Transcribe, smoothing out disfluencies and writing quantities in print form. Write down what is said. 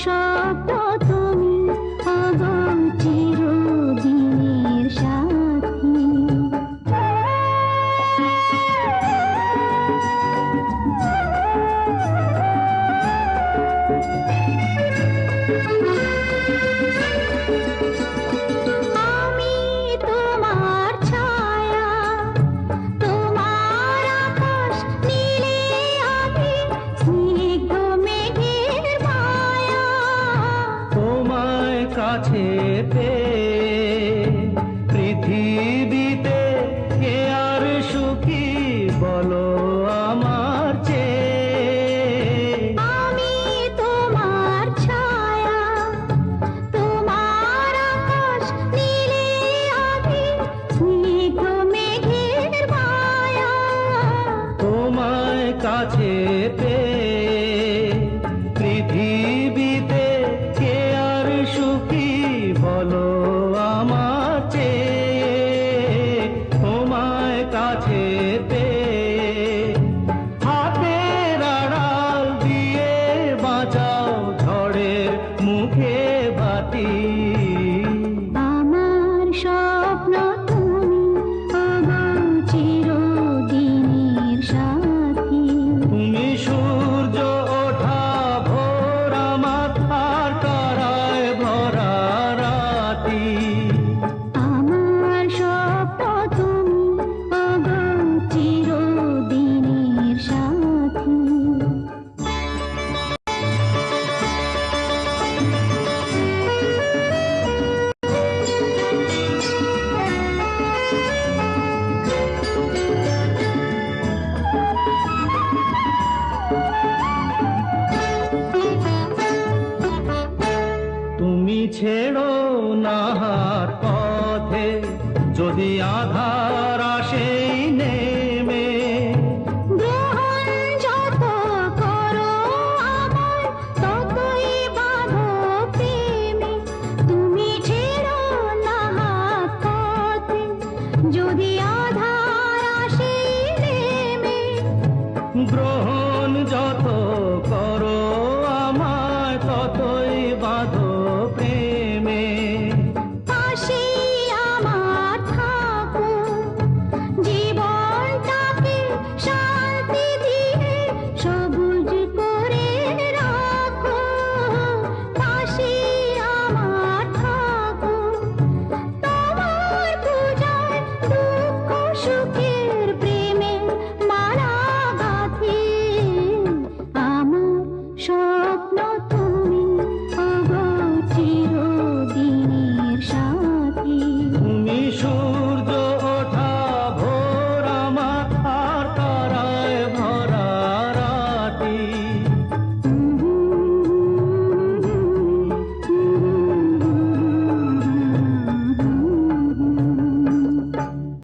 স্বপ্ন তুমি ওগো চিরদিনের সাথী। আমি তোমার ছায়া, তোমার আকাশ নীলে আমি স্নিগ্ধ মেঘের মায়া। তোমায় কাছে পেয়ে পৃথিবীতে কে আর সুখী বলো আমার চেয়ে। আমি তোমার ছায়া, তোমার আকাশ নীলে আমি স্নিগ্ধ মেঘের মায়া। তোমায় কাছে পেয়ে পৃথিবীতে কে আর সুখী বলো আমার চেয়ে। তোমায় কাছে পেয়ে হাতের আড়াল দিয়ে বাঁচাও ঝড়ের মুখে বাতি। আমার স্বপ্ন তুমি ওগো চিরদিনের সাথী। তুমি সূর্য ওঠা ভোর আমার আর তারায় ভরা রাতি। আমার স্বপ্ন তুমি ওগো চিরদিনের সাথী। তুমি ছেড়ো না হাত পথে যদি আধার